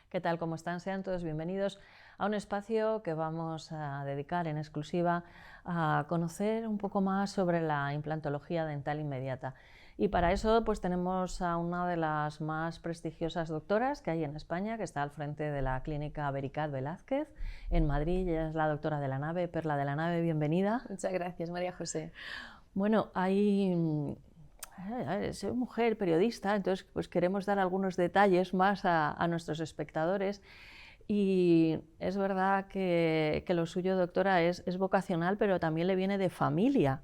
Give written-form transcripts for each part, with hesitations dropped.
¿Qué tal? ¿Cómo están? Sean todos bienvenidos a un espacio que vamos a dedicar en exclusiva a conocer un poco más sobre la implantología dental inmediata. Y para eso pues tenemos a una de las más prestigiosas doctoras que hay en España, que está al frente de la clínica Vericat Velázquez en Madrid. Ella es la doctora de la nave, Perla de la Nave, bienvenida. Muchas gracias, María José. Bueno, soy mujer periodista, entonces pues queremos dar algunos detalles más a nuestros espectadores. Y es verdad que lo suyo, doctora, es vocacional, pero también le viene de familia.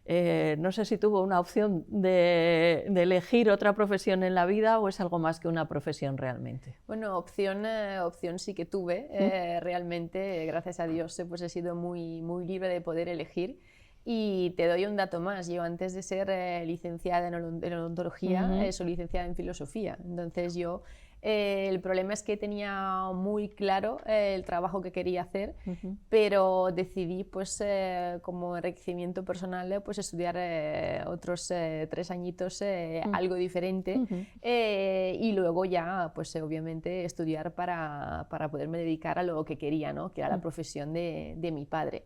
No sé si tuvo una opción de elegir otra profesión en la vida o es algo más que una profesión realmente. Bueno, opción sí que tuve. Realmente, gracias a Dios, pues he sido muy libre de poder elegir. Y te doy un dato más. Yo antes de ser licenciada en odontología, soy licenciada en filosofía. Entonces yo, el problema es que tenía muy claro el trabajo que quería hacer, pero decidí, pues, como enriquecimiento personal, pues estudiar otros 3 añitos algo diferente, y luego ya, pues obviamente estudiar para poderme dedicar a lo que quería, ¿no? Que era la profesión de mi padre.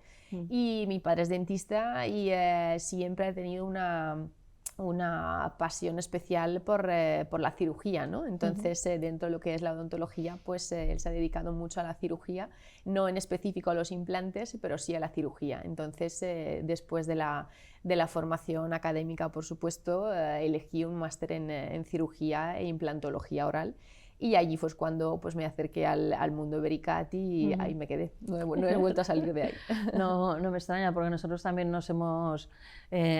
Y mi padre es dentista y siempre he tenido una pasión especial por la cirugía, ¿no? Entonces, dentro de lo que es la odontología, pues él se ha dedicado mucho a la cirugía, no en específico a los implantes, pero sí a la cirugía. Entonces, después de la formación académica, por supuesto, elegí un máster en cirugía e implantología oral. Y allí fue cuando pues, me acerqué al mundo Vericat y ahí me quedé, no he vuelto a salir de ahí. No me extraña, porque nosotros también nos hemos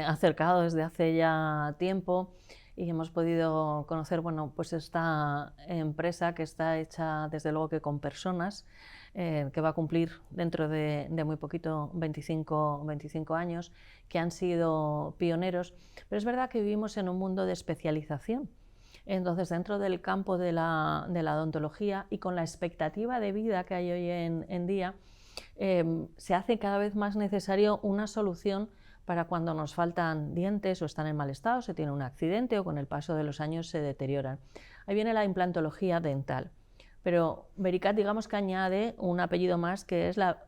acercado desde hace ya tiempo y hemos podido conocer, bueno, pues esta empresa que está hecha desde luego que con personas, que va a cumplir dentro de muy poquito 25 años, que han sido pioneros, pero es verdad que vivimos en un mundo de especialización. Entonces, dentro del campo de la odontología y con la expectativa de vida que hay hoy en día, se hace cada vez más necesario una solución para cuando nos faltan dientes o están en mal estado, se tiene un accidente o con el paso de los años se deterioran. Ahí viene la implantología dental, pero Vericat, digamos que añade un apellido más, que es la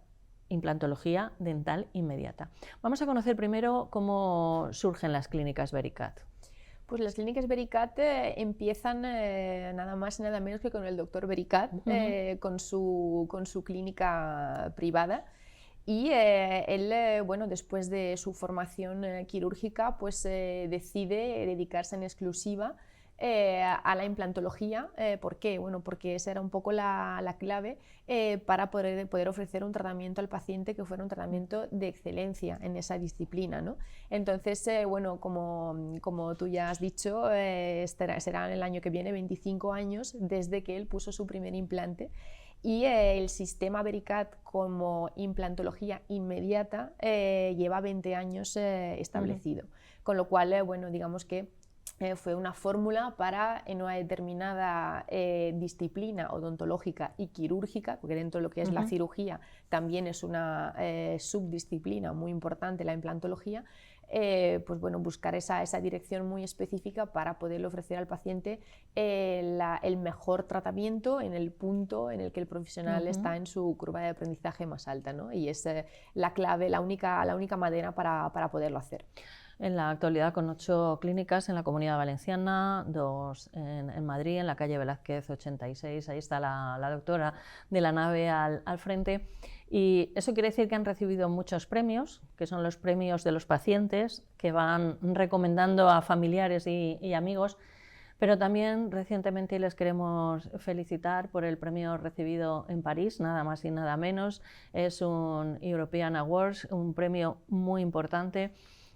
implantología dental inmediata. Vamos a conocer primero cómo surgen las clínicas Vericat. Pues las clínicas Vericat empiezan nada más y nada menos que con el doctor Vericat, con su clínica privada. Y él, bueno, después de su formación quirúrgica, pues decide dedicarse en exclusiva a la implantología. ¿Por qué? Bueno, porque esa era un poco la clave para poder ofrecer un tratamiento al paciente que fuera un tratamiento de excelencia en esa disciplina, ¿no? Entonces, bueno, como tú ya has dicho, será el año que viene 25 años desde que él puso su primer implante. Y el sistema Vericat como implantología inmediata lleva 20 años establecido, con lo cual, bueno, digamos que fue una fórmula para en una determinada disciplina odontológica y quirúrgica, porque dentro de lo que es la cirugía también es una subdisciplina muy importante, la implantología, pues bueno, buscar esa dirección muy específica para poderle ofrecer al paciente el mejor tratamiento en el punto en el que el profesional está en su curva de aprendizaje más alta, ¿no? Y es la clave, la única manera para poderlo hacer. En la actualidad con 8 clínicas en la Comunidad Valenciana, 2 en Madrid, en la calle Velázquez 86, ahí está la doctora de la nave al frente. Y eso quiere decir que han recibido muchos premios, que son los premios de los pacientes, que van recomendando a familiares y amigos, pero también recientemente les queremos felicitar por el premio recibido en París, nada más y nada menos. Es un European Awards, un premio muy importante.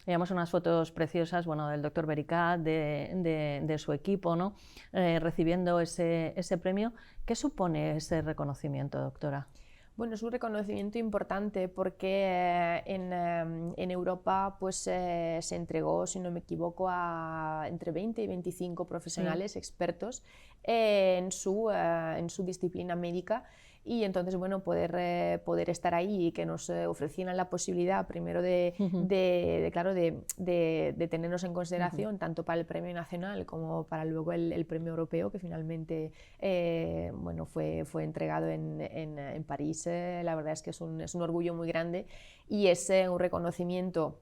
Veíamos unas fotos preciosas, bueno, del doctor Vericat, de su equipo, ¿no? Recibiendo ese premio. ¿Qué supone ese reconocimiento, doctora? Bueno, es un reconocimiento importante porque en Europa pues, se entregó, si no me equivoco, a entre 20 y 25 profesionales expertos en su disciplina médica. Y entonces, bueno, poder estar ahí y que nos ofrecieran la posibilidad primero claro, de tenernos en consideración tanto para el premio nacional como para luego el premio europeo, que finalmente bueno, fue entregado en París. La verdad es que es un orgullo muy grande y es un reconocimiento,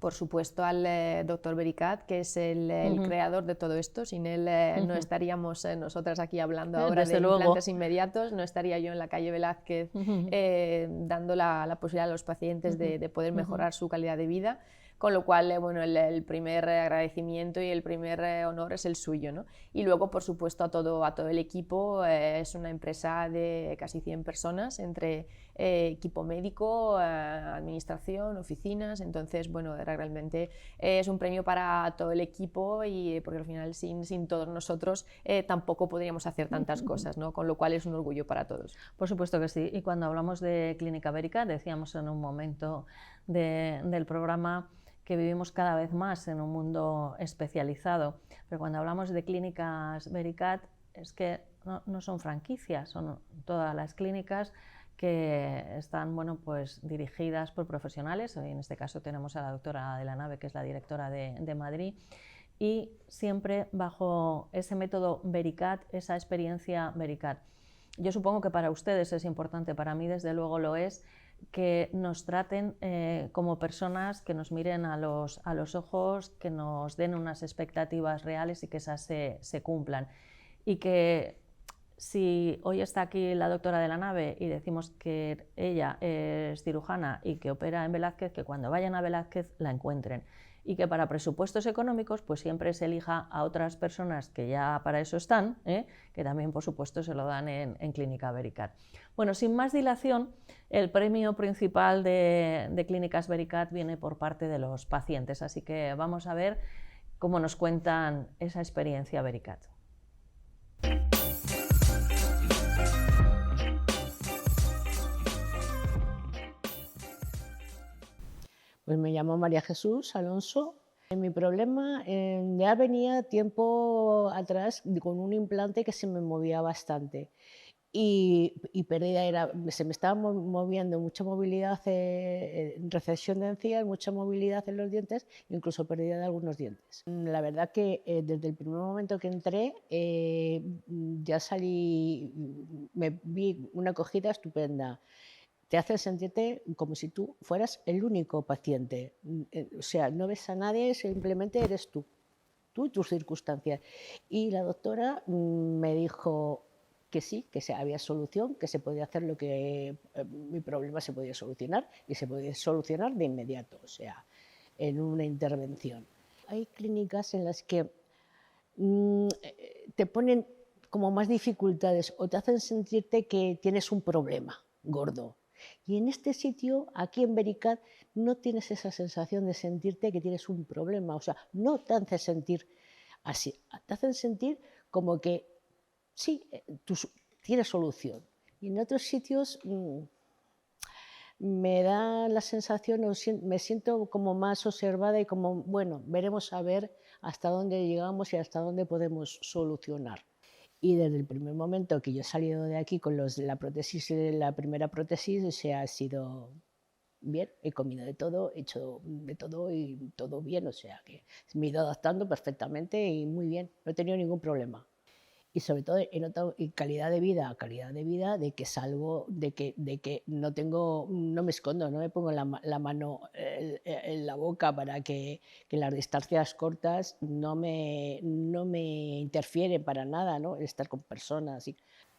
por supuesto, al doctor Bericat, que es el creador de todo esto. Sin él no estaríamos nosotras aquí hablando ahora Desde de luego. implantes inmediatos, no estaría yo en la calle Velázquez dando la posibilidad a los pacientes de poder mejorar su calidad de vida. Con lo cual, bueno, el primer agradecimiento y el primer honor es el suyo, ¿no? Y luego, por supuesto, a todo el equipo. Es una empresa de casi 100 personas, entre equipo médico, administración, oficinas. Entonces, bueno, realmente es un premio para todo el equipo, y porque al final sin todos nosotros tampoco podríamos hacer tantas cosas, ¿no? Con lo cual es un orgullo para todos. Por supuesto que sí. Y cuando hablamos de Clínica Bericat, decíamos en un momento del programa que vivimos cada vez más en un mundo especializado, pero cuando hablamos de Clínicas Bericat es que no son franquicias, son todas las clínicas que están, bueno, pues dirigidas por profesionales. Hoy en este caso tenemos a la doctora de la Nave, que es la directora de Madrid, y siempre bajo ese método Bericat, esa experiencia Bericat. Yo supongo que para ustedes es importante, para mí desde luego lo es, que nos traten como personas, que nos miren a los ojos, que nos den unas expectativas reales y que esas se cumplan. Y que si hoy está aquí la doctora de la Nave y decimos que ella es cirujana y que opera en Velázquez, que cuando vayan a Velázquez la encuentren. Y que para presupuestos económicos pues siempre se elija a otras personas que ya para eso están, que también por supuesto se lo dan en Clínica Bericat. Bueno, sin más dilación, el premio principal de Clínicas Bericat viene por parte de los pacientes, así que vamos a ver cómo nos cuentan esa experiencia Bericat. Pues me llamo María Jesús Alonso. Mi problema ya venía tiempo atrás con un implante que se me movía bastante y pérdida se me estaba moviendo mucha movilidad, recesión de encías, mucha movilidad en los dientes, incluso pérdida de algunos dientes. La verdad que desde el primer momento que entré ya salí, me vi una acogida estupenda. Te hace sentirte como si tú fueras el único paciente. O sea, no ves a nadie, simplemente eres tú y tus circunstancias. Y la doctora me dijo que sí, que había solución, que se podía hacer mi problema se podía solucionar, y se podía solucionar de inmediato, o sea, en una intervención. Hay clínicas en las que te ponen como más dificultades o te hacen sentirte que tienes un problema gordo. Y en este sitio, aquí en Bericat, no tienes esa sensación de sentirte que tienes un problema. O sea, no te hacen sentir así. Te hacen sentir como que sí, tienes solución. Y en otros sitios me da la sensación, me siento como más observada y como, bueno, veremos a ver hasta dónde llegamos y hasta dónde podemos solucionar. Y desde el primer momento que yo he salido de aquí con la primera prótesis, o sea, ha sido bien, he comido de todo, he hecho de todo y todo bien, o sea, que me he ido adaptando perfectamente y muy bien, no he tenido ningún problema. Y sobre todo he notado calidad de vida de que salgo, de que no me escondo, no me pongo la mano en la boca para que las distancias cortas no me interfieren para nada, ¿no? Estar con personas.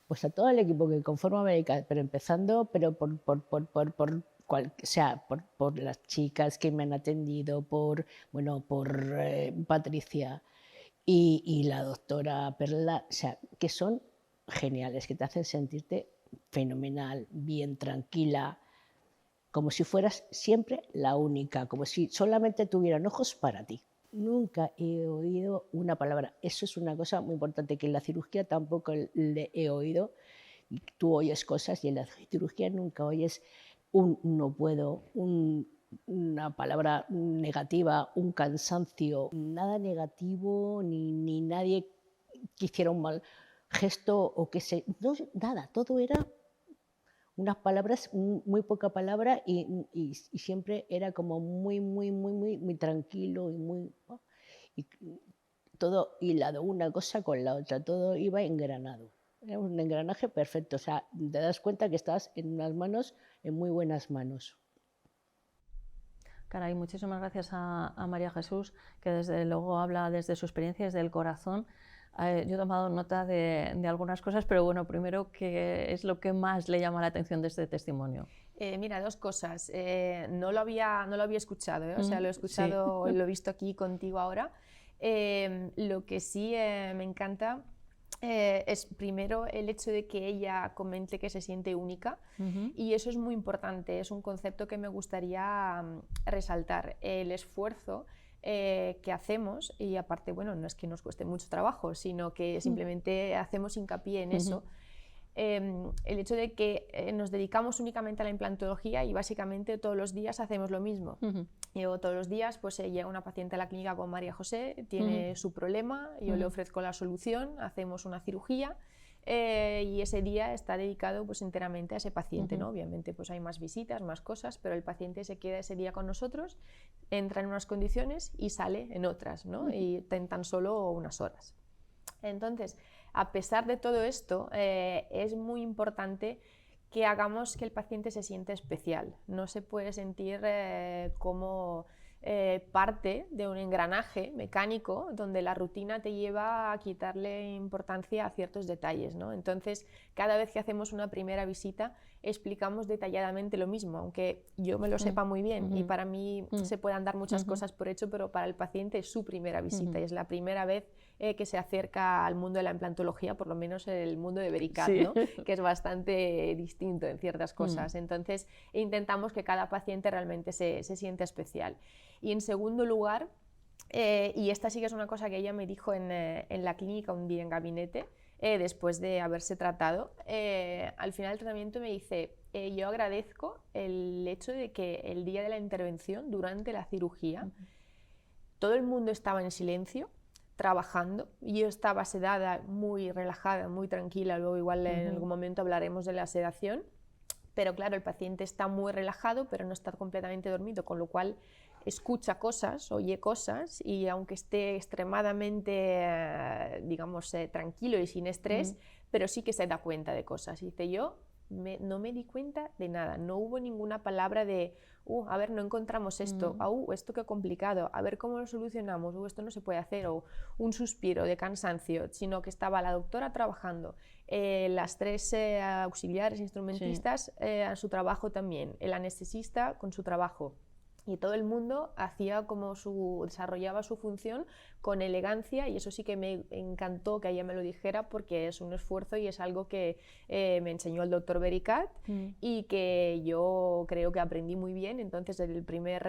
Pues a todo el equipo que conforma Bericat, pero empezando por las chicas que me han atendido, por Patricia y la doctora Perla, o sea, que son geniales, que te hacen sentirte fenomenal, bien, tranquila, como si fueras siempre la única, como si solamente tuvieran ojos para ti. Nunca he oído una palabra. Eso es una cosa muy importante, que en la cirugía tampoco le he oído. Tú oyes cosas y en la cirugía nunca oyes un no puedo, una palabra negativa, un cansancio, nada negativo, ni nadie que hiciera un mal. gesto o que se... No, nada, todo era unas palabras, muy poca palabra y siempre era como muy tranquilo y muy... Y todo hilado, una cosa con la otra, todo iba engranado. Era un engranaje perfecto, o sea, te das cuenta que estás en unas manos, en muy buenas manos. Caray, muchísimas gracias a María Jesús, que desde luego habla desde su experiencia, desde el corazón. Yo he tomado nota de algunas cosas, pero bueno, primero, ¿qué es lo que más le llama la atención de este testimonio? Mira, dos cosas. No lo había escuchado, o sea, lo he escuchado, sí. Lo he visto aquí contigo ahora. Lo que sí me encanta es primero el hecho de que ella comente que se siente única, y eso es muy importante, es un concepto que me gustaría resaltar, el esfuerzo que hacemos, y aparte, bueno, no es que nos cueste mucho trabajo, sino que simplemente hacemos hincapié en eso. El hecho de que nos dedicamos únicamente a la implantología y básicamente todos los días hacemos lo mismo. Yo todos los días pues llega una paciente a la clínica con María José, tiene su problema, yo le ofrezco la solución, hacemos una cirugía y ese día está dedicado pues enteramente a ese paciente, ¿no? Obviamente pues hay más visitas, más cosas, pero el paciente se queda ese día con nosotros, entra en unas condiciones y sale en otras, ¿no? Y en tan solo unas horas. Entonces, a pesar de todo esto, es muy importante que hagamos que el paciente se sienta especial. No se puede sentir como parte de un engranaje mecánico donde la rutina te lleva a quitarle importancia a ciertos detalles, ¿no? Entonces, cada vez que hacemos una primera visita, explicamos detalladamente lo mismo, aunque yo me lo sepa muy bien y para mí se puedan dar muchas cosas por hecho, pero para el paciente es su primera visita y es la primera vez que se acerca al mundo de la implantología, por lo menos el mundo de Vericat, ¿no? Que es bastante distinto en ciertas cosas. Entonces, intentamos que cada paciente realmente se sienta especial. Y en segundo lugar, y esta sí que es una cosa que ella me dijo en la clínica un día en gabinete, después de haberse tratado, al final del tratamiento me dice, yo agradezco el hecho de que el día de la intervención, durante la cirugía, todo el mundo estaba en silencio, trabajando, y yo estaba sedada, muy relajada, muy tranquila, luego igual en algún momento hablaremos de la sedación, pero claro, el paciente está muy relajado, pero no está completamente dormido, con lo cual escucha cosas, oye cosas, y aunque esté extremadamente, digamos, tranquilo y sin estrés, pero sí que se da cuenta de cosas. Y dice, yo no me di cuenta de nada, no hubo ninguna palabra de, a ver, no encontramos esto, esto qué complicado, a ver cómo lo solucionamos, esto no se puede hacer, o un suspiro de cansancio, sino que estaba la doctora trabajando, las tres auxiliares instrumentistas a su trabajo también, el anestesista con su trabajo. Y todo el mundo hacía como desarrollaba su función con elegancia, y eso sí que me encantó que ella me lo dijera, porque es un esfuerzo y es algo que me enseñó el doctor Vericat y que yo creo que aprendí muy bien. Entonces, desde el primer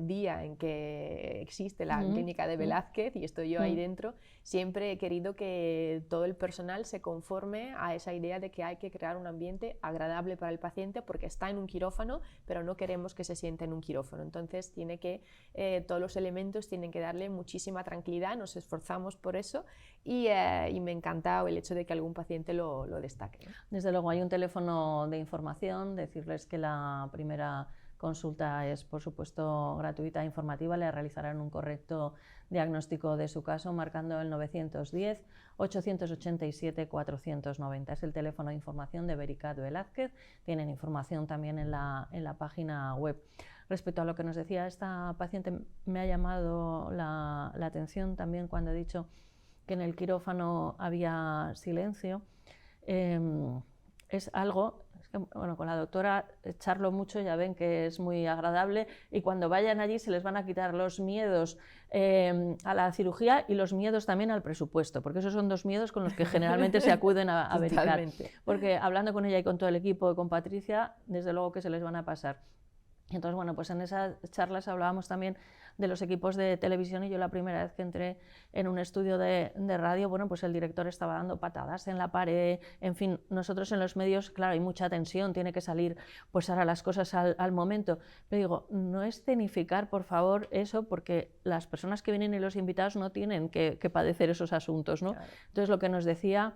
día en que existe la clínica de Velázquez y estoy yo ahí dentro, siempre he querido que todo el personal se conforme a esa idea de que hay que crear un ambiente agradable para el paciente, porque está en un quirófano, pero no queremos que se sienta en un quirófano. Entonces, todos los elementos tienen que darle muchísima tranquilidad, nos esforzamos por eso, y me encanta el hecho de que algún paciente lo destaque, ¿no? Desde luego hay un teléfono de información, decirles que la primera consulta es, por supuesto, gratuita e informativa, le realizarán un correcto diagnóstico de su caso marcando el 910-887-490. Es el teléfono de información de Vericat Velázquez. Tienen información también en la página web. Respecto a lo que nos decía esta paciente, me ha llamado la atención también cuando he dicho que en el quirófano había silencio. Es algo, bueno, con la doctora charlo mucho, ya ven que es muy agradable, y cuando vayan allí se les van a quitar los miedos a la cirugía y los miedos también al presupuesto, porque esos son dos miedos con los que generalmente se acuden a Vericat. Porque hablando con ella y con todo el equipo, con Patricia, desde luego que se les van a pasar. Entonces, bueno, pues en esas charlas hablábamos también de los equipos de televisión, y yo la primera vez que entré en un estudio de radio, bueno, pues el director estaba dando patadas en la pared, en fin, nosotros en los medios, claro, hay mucha tensión, tiene que salir pues ahora las cosas al momento, pero digo, no escenificar, por favor, eso, porque las personas que vienen y los invitados no tienen que padecer esos asuntos, ¿no? Claro. Entonces, lo que nos decía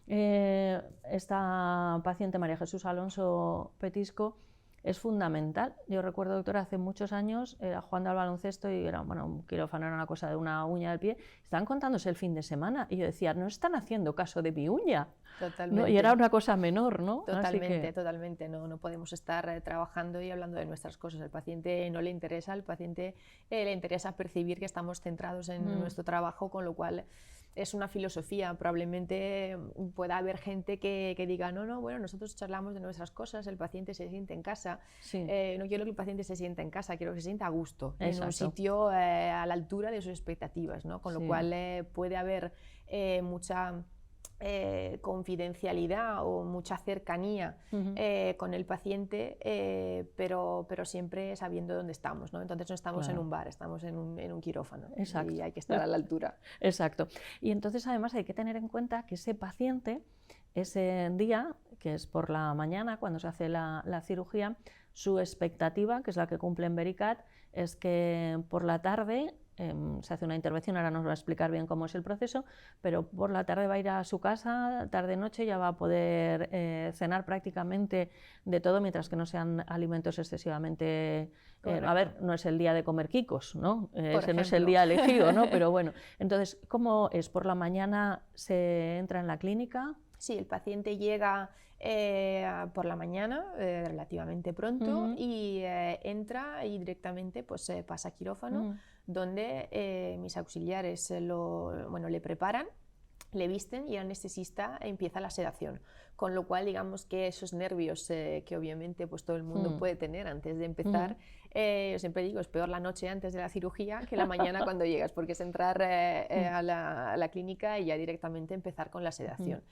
esta paciente, María Jesús Alonso Petisco, es fundamental. Yo recuerdo, doctora, hace muchos años, jugando al baloncesto y era, bueno, un quirófano, era una cosa de una uña del pie, estaban contándose el fin de semana y yo decía, no están haciendo caso de mi uña. Totalmente. ¿No? Y era una cosa menor, ¿no? Totalmente, totalmente. No podemos estar trabajando y hablando de nuestras cosas. Al paciente no le interesa, al paciente le interesa percibir que estamos centrados en nuestro trabajo, con lo cual es una filosofía. Probablemente pueda haber gente que diga, bueno, nosotros charlamos de nuestras cosas, el paciente se siente en casa. Sí. No quiero que el paciente se sienta en casa, quiero que se sienta a gusto, Exacto. en un sitio a la altura de sus expectativas, ¿no? Con lo cual puede haber mucha confidencialidad o mucha cercanía con el paciente, pero siempre sabiendo dónde estamos, ¿no? Entonces no estamos en un bar, estamos en un quirófano. Exacto. Y hay que estar a la altura. Exacto. Y entonces además hay que tener en cuenta que ese paciente, ese día, que es por la mañana cuando se hace la cirugía, su expectativa, que es la que cumple en Vericat, es que por la tarde se hace una intervención, ahora nos va a explicar bien cómo es el proceso, pero por la tarde va a ir a su casa, tarde-noche ya va a poder cenar prácticamente de todo, mientras que no sean alimentos excesivamente... a ver, no es el día de comer quicos, ¿no? Ese no es el día elegido, ¿no? Pero bueno, entonces, ¿cómo es? ¿Por la mañana se entra en la clínica? Sí, el paciente llega por la mañana, relativamente pronto, y entra y directamente pues, pasa a quirófano, donde mis auxiliares le preparan, le visten y el anestesista empieza la sedación. Con lo cual, digamos que esos nervios que obviamente pues, todo el mundo puede tener antes de empezar, yo siempre digo, es peor la noche antes de la cirugía que la mañana cuando llegas, porque es entrar a la clínica y ya directamente empezar con la sedación.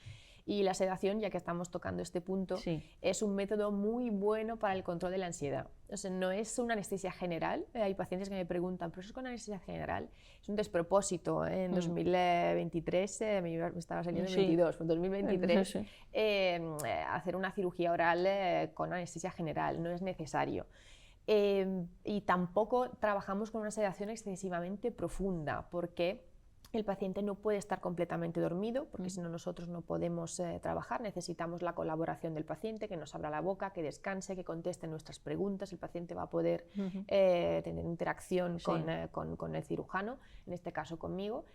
Y la sedación, ya que estamos tocando este punto, es un método muy bueno para el control de la ansiedad. O sea, no es una anestesia general. Hay pacientes que me preguntan, ¿pero eso es con anestesia general? Es un despropósito. En 2023, me estaba saliendo en 22, en 2023, hacer una cirugía oral con anestesia general no es necesario. Y tampoco trabajamos con una sedación excesivamente profunda, porque el paciente no puede estar completamente dormido, porque si no nosotros no podemos trabajar. Necesitamos la colaboración del paciente, que nos abra la boca, que descanse, que conteste nuestras preguntas. El paciente va a poder tener interacción con el cirujano, en este caso conmigo.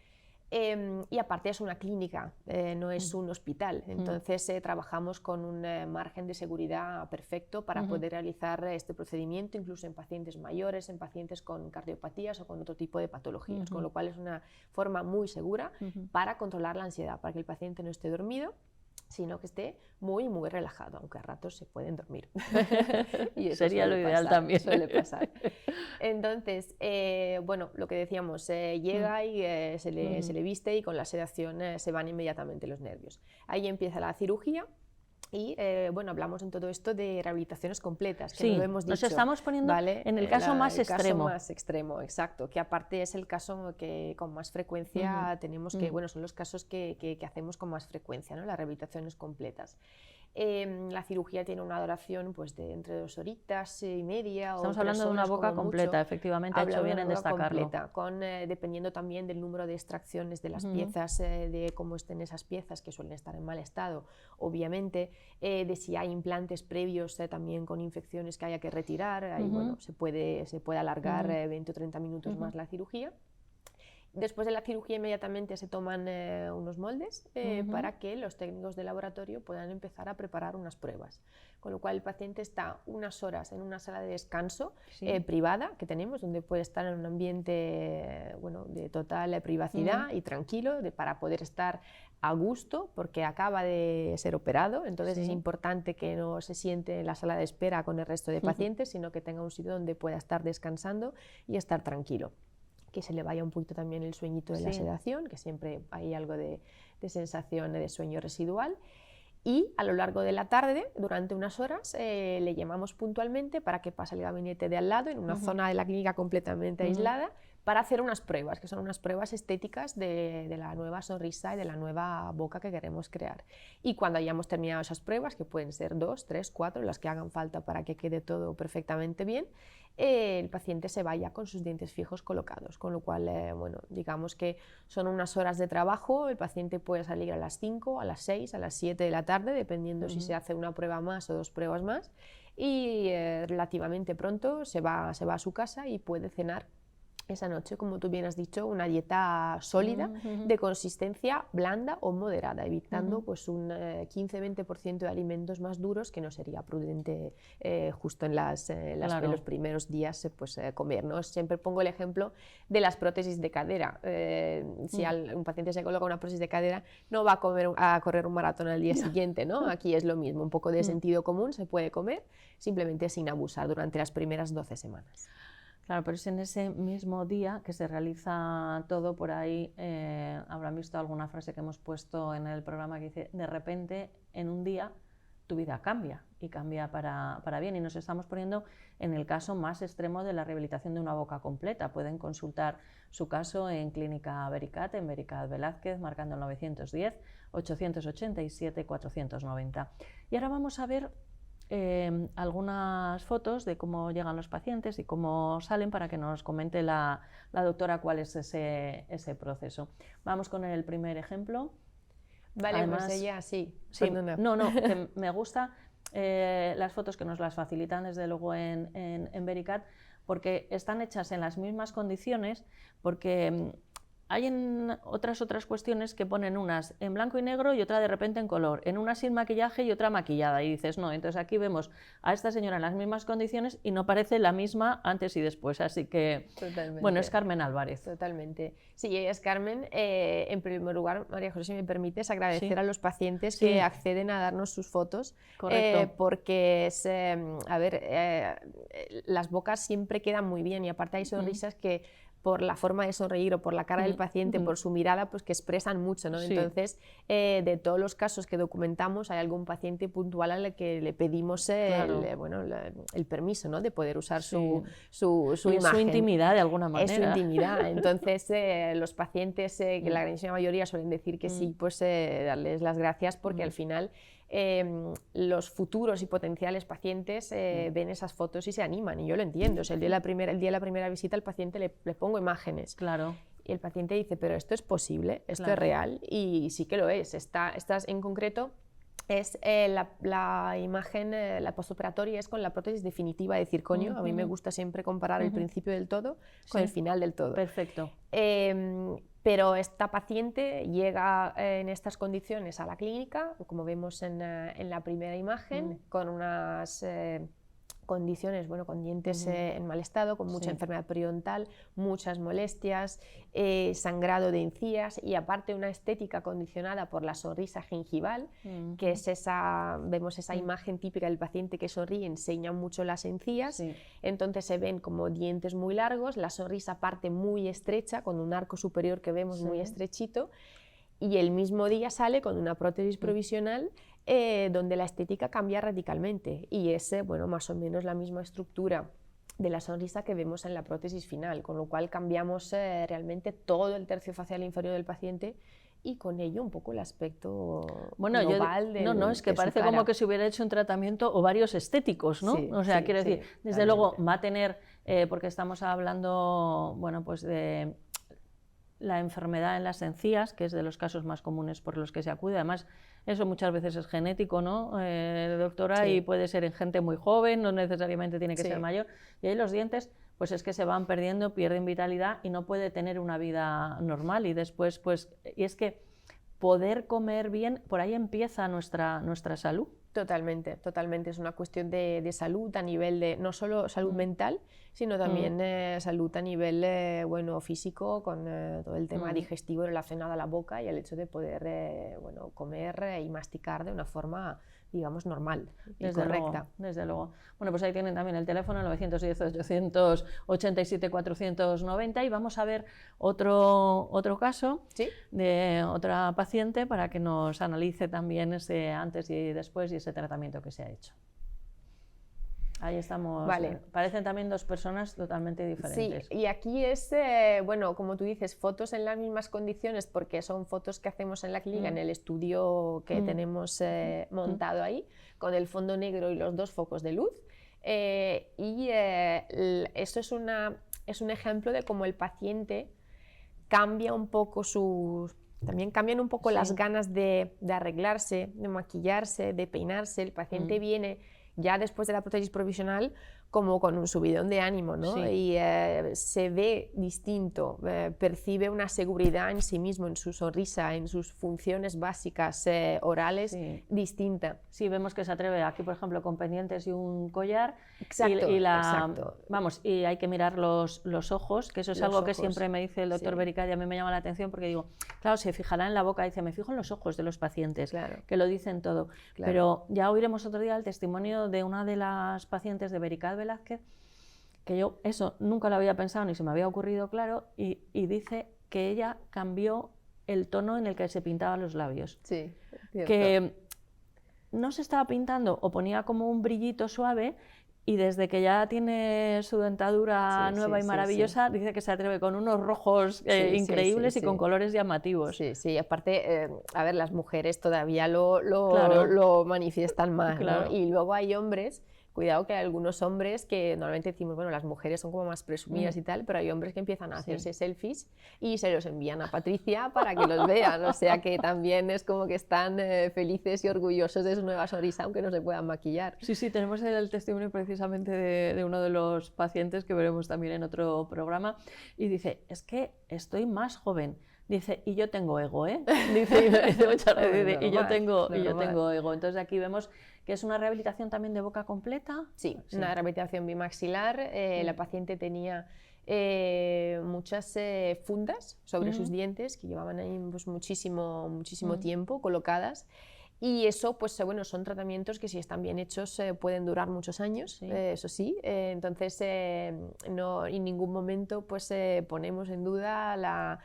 Y aparte es una clínica, no es un hospital, entonces trabajamos con un margen de seguridad perfecto para poder realizar este procedimiento, incluso en pacientes mayores, en pacientes con cardiopatías o con otro tipo de patologías, con lo cual es una forma muy segura para controlar la ansiedad, para que el paciente no esté dormido, sino que esté muy, muy relajado, aunque a ratos se pueden dormir. Y eso sería lo ideal también. Suele pasar. Entonces, bueno, lo que decíamos, llega y se le viste y con la sedación se van inmediatamente los nervios. Ahí empieza la cirugía. Y bueno, hablamos en todo esto de rehabilitaciones completas, que no lo hemos dicho. Nos estamos poniendo en el caso más extremo. El caso más extremo, exacto, que aparte es el caso que con más frecuencia tenemos que, bueno, son los casos que hacemos con más frecuencia, ¿no? Las rehabilitaciones completas. La cirugía tiene una duración pues, de entre 2 horitas y media. Estamos hablando de una boca completa, efectivamente, ha hecho bien en destacarlo. Completa, dependiendo también del número de extracciones de las piezas, de cómo estén esas piezas, que suelen estar en mal estado, obviamente, de si hay implantes previos también con infecciones que haya que retirar. Ahí, bueno, se puede alargar 20 o 30 minutos más la cirugía. Después de la cirugía inmediatamente se toman unos moldes para que los técnicos de laboratorio puedan empezar a preparar unas pruebas. Con lo cual el paciente está unas horas en una sala de descanso privada que tenemos, donde puede estar en un ambiente bueno, de total privacidad y tranquilo para poder estar a gusto, porque acaba de ser operado, entonces es importante que no se siente en la sala de espera con el resto de pacientes, sino que tenga un sitio donde pueda estar descansando y estar tranquilo. Que se le vaya un poquito también el sueñito de la sedación, que siempre hay algo de sensación de sueño residual. Y a lo largo de la tarde, durante unas horas, le llamamos puntualmente para que pase al gabinete de al lado, en una zona de la clínica completamente aislada, para hacer unas pruebas, que son unas pruebas estéticas de la nueva sonrisa y de la nueva boca que queremos crear. Y cuando hayamos terminado esas pruebas, que pueden ser 2, 3, 4, las que hagan falta para que quede todo perfectamente bien, el paciente se vaya con sus dientes fijos colocados, con lo cual, bueno, digamos que son unas horas de trabajo, el paciente puede salir a las 5, a las 6, a las 7 de la tarde, dependiendo si se hace una prueba más o 2 pruebas más, y relativamente pronto se va a su casa y puede cenar esa noche, como tú bien has dicho, una dieta sólida, de consistencia blanda o moderada, evitando pues un 15-20% de alimentos más duros que no sería prudente justo en los primeros días comer, ¿no? Siempre pongo el ejemplo de las prótesis de cadera. Si un paciente se coloca una prótesis de cadera, no va a correr un maratón al día siguiente, ¿no? Aquí es lo mismo, un poco de sentido común, se puede comer, simplemente sin abusar durante las primeras 12 semanas. Claro, pero es en ese mismo día que se realiza todo. Por ahí habrán visto alguna frase que hemos puesto en el programa que dice: de repente, en un día, tu vida cambia, y cambia para bien. Y nos estamos poniendo en el caso más extremo de la rehabilitación de una boca completa. Pueden consultar su caso en Clínica Vericat, en Vericat Velázquez, marcando el 910 887 490. Y ahora vamos a ver algunas fotos de cómo llegan los pacientes y cómo salen, para que nos comente la doctora cuál es ese proceso. Vamos con el primer ejemplo. Vale, además, pues ella sí. No, que me gusta las fotos que nos las facilitan desde luego en Vericat, porque están hechas en las mismas condiciones, porque hay en otras cuestiones que ponen unas en blanco y negro y otra de repente en color, en una sin maquillaje y otra maquillada, y dices no. Entonces aquí vemos a esta señora en las mismas condiciones y no parece la misma antes y después, así que totalmente. Bueno, es Carmen Álvarez. Totalmente. Sí, ella es Carmen. En primer lugar, María José, si me permites, agradecer a los pacientes que acceden a darnos sus fotos. Correcto. Porque es, las bocas siempre quedan muy bien, y aparte hay sonrisas que por la forma de sonreír o por la cara del paciente, por su mirada, pues que expresan mucho, ¿no? Entonces, de todos los casos que documentamos, hay algún paciente puntual al que le pedimos el permiso, ¿no? De poder usar su imagen. Su intimidad, de alguna manera. Es su intimidad. Entonces, los pacientes, que la grandísima mayoría suelen decir que sí, pues darles las gracias, porque al final los futuros y potenciales pacientes ven esas fotos y se animan, y yo lo entiendo. O sea, el día de la primera visita al paciente le pongo imágenes. Claro. Y el paciente dice, pero esto es posible, esto es real, y sí que lo es. Estas en concreto es la imagen, la postoperatoria es con la prótesis definitiva de circonio. A mí me gusta siempre comparar el principio del todo con el final del todo. Perfecto. Pero esta paciente llega en estas condiciones a la clínica, como vemos en la primera imagen, con unas condiciones, con dientes en mal estado, con mucha enfermedad periodontal, muchas molestias, sangrado de encías, y aparte una estética condicionada por la sonrisa gengival, que es vemos esa imagen típica del paciente que sonríe, enseña mucho las encías, entonces se ven como dientes muy largos, la sonrisa parte muy estrecha, con un arco superior que vemos muy estrechito, y el mismo día sale con una prótesis provisional donde la estética cambia radicalmente, y es más o menos la misma estructura de la sonrisa que vemos en la prótesis final, con lo cual cambiamos realmente todo el tercio facial inferior del paciente, y con ello un poco el aspecto global es que parece como que se hubiera hecho un tratamiento o varios estéticos, ¿no? O sea, quiero decir, desde luego va a tener, porque estamos hablando, pues de la enfermedad en las encías, que es de los casos más comunes por los que se acude. Además, eso muchas veces es genético, ¿no, doctora? Y puede ser en gente muy joven, no necesariamente tiene que ser mayor. Y ahí los dientes, pues es que se van perdiendo, pierden vitalidad y no puede tener una vida normal. Y después, y es que poder comer bien, por ahí empieza nuestra salud. Totalmente, totalmente. Es una cuestión de salud a nivel de, no solo salud mental, sino también salud a nivel físico, con todo el tema digestivo relacionado a la boca y el hecho de poder comer y masticar de una forma, digamos, normal y correcta. Desde luego. Bueno, pues ahí tienen también el teléfono 910-887-490, y vamos a ver otro caso de otra paciente para que nos analice también ese antes y después y ese tratamiento que se ha hecho. Ahí estamos. Vale. Parecen también dos personas totalmente diferentes. Sí, y aquí es, bueno, como tú dices, fotos en las mismas condiciones, porque son fotos que hacemos en la clínica, en el estudio que tenemos montado ahí, con el fondo negro y los dos focos de luz. Eso es un ejemplo de cómo el paciente cambia un poco también cambian un poco las ganas de arreglarse, de maquillarse, de peinarse. El paciente viene ya después de la prótesis provisional como con un subidón de ánimo, ¿no? Y se ve distinto, percibe una seguridad en sí mismo, en su sonrisa, en sus funciones básicas orales distinta. Sí, vemos que se atreve aquí, por ejemplo, con pendientes y un collar. Exacto, exacto. Vamos, y hay que mirar los ojos, que eso es algo que siempre me dice el doctor Bericat y a mí me llama la atención porque digo, claro, se fijará en la boca, dice, me fijo en los ojos de los pacientes, que lo dicen todo. Pero ya oiremos otro día el testimonio de una de las pacientes de Bericat Velázquez, que yo eso nunca lo había pensado ni se me había ocurrido, claro, y dice que ella cambió el tono en el que se pintaban los labios. Sí, que no se estaba pintando o ponía como un brillito suave, y desde que ya tiene su dentadura nueva y maravillosa, dice que se atreve con unos rojos increíbles y con colores llamativos. Sí, aparte, a ver, las mujeres todavía lo manifiestan más, ¿no? Y luego hay hombres, cuidado que hay algunos hombres que normalmente decimos, bueno, las mujeres son como más presumidas y tal, pero hay hombres que empiezan a hacerse selfies y se los envían a Patricia para que los vean, o sea que también es como que están felices y orgullosos de su nueva sonrisa, aunque no se puedan maquillar. Sí, tenemos el testimonio precisamente de uno de los pacientes que veremos también en otro programa, y dice, es que estoy más joven. Dice, y yo tengo ego, ¿eh? Dice, y yo tengo ego. Entonces aquí vemos que es una rehabilitación también de boca completa. Sí, una rehabilitación bimaxilar. La paciente tenía muchas fundas sobre sus dientes que llevaban ahí pues, muchísimo tiempo colocadas. Y eso, pues bueno, son tratamientos que si están bien hechos pueden durar muchos años, eso sí. Entonces, no en ningún momento pues, ponemos en duda la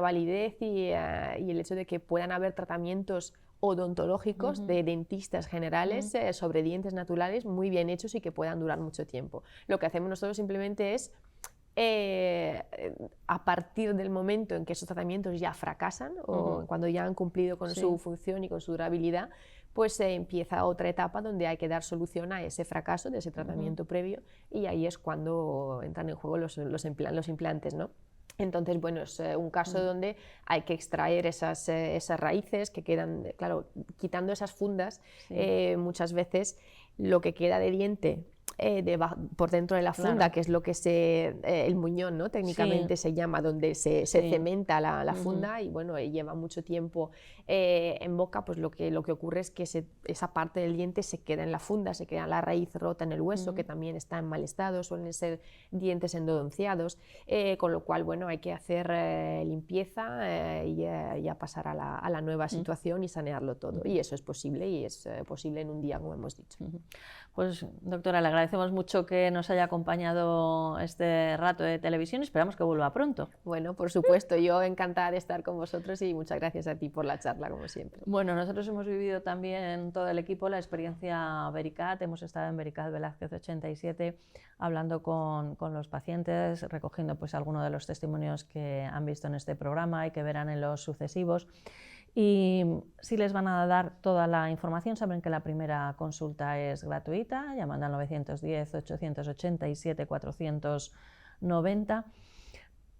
validez y el hecho de que puedan haber tratamientos odontológicos de dentistas generales sobre dientes naturales muy bien hechos y que puedan durar mucho tiempo. Lo que hacemos nosotros simplemente es a partir del momento en que esos tratamientos ya fracasan o cuando ya han cumplido con su función y con su durabilidad, pues empieza otra etapa donde hay que dar solución a ese fracaso de ese tratamiento previo, y ahí es cuando entran en juego los implantes, ¿no? Entonces, bueno, es un caso donde hay que extraer esas raíces que quedan, claro, quitando esas fundas, muchas veces lo que queda de diente por dentro de la funda, que es lo que el muñón, ¿no? Técnicamente se llama, donde se cementa la funda, y bueno, lleva mucho tiempo en boca, pues lo que ocurre es que esa parte del diente se queda en la funda, se queda la raíz rota en el hueso, que también está en mal estado, suelen ser dientes endodonciados, con lo cual, bueno, hay que hacer limpieza y ya pasar a la nueva situación y sanearlo todo, y eso es posible, y es posible en un día, como hemos dicho. Pues, doctora, le agradecemos mucho que nos haya acompañado este rato de televisión. Esperamos que vuelva pronto. Bueno, por supuesto, yo encantada de estar con vosotros y muchas gracias a ti por la charla, como siempre. Bueno, nosotros hemos vivido también, todo el equipo, la experiencia Bericat. Hemos estado en Bericat Velázquez 87 hablando con los pacientes, recogiendo pues algunos de los testimonios que han visto en este programa y que verán en los sucesivos. Y si les van a dar toda la información, saben que la primera consulta es gratuita, llamando al 910-887-490,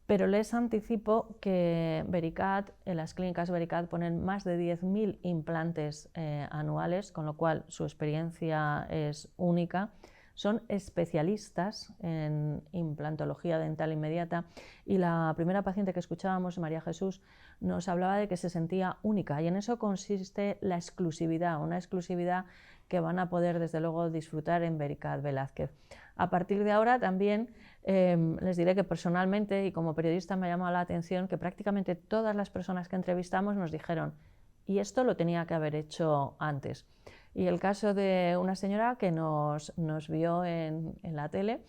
pero les anticipo que Bericat, en las clínicas Bericat ponen más de 10.000 implantes anuales, con lo cual su experiencia es única. Son especialistas en implantología dental inmediata, y la primera paciente que escuchábamos, María Jesús, nos hablaba de que se sentía única, y en eso consiste la exclusividad, una exclusividad que van a poder desde luego disfrutar en Bericat Velázquez. A partir de ahora también les diré que personalmente y como periodista me ha llamado la atención que prácticamente todas las personas que entrevistamos nos dijeron, y esto lo tenía que haber hecho antes. Y el caso de una señora que nos vio en la tele,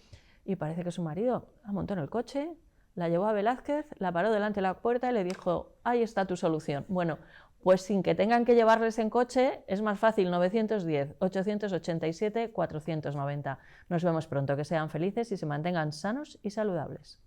y parece que su marido la montó en el coche, la llevó a Velázquez, la paró delante de la puerta y le dijo, ahí está tu solución. Bueno, pues sin que tengan que llevarles en coche, es más fácil, 910-887-490. Nos vemos pronto, que sean felices y se mantengan sanos y saludables.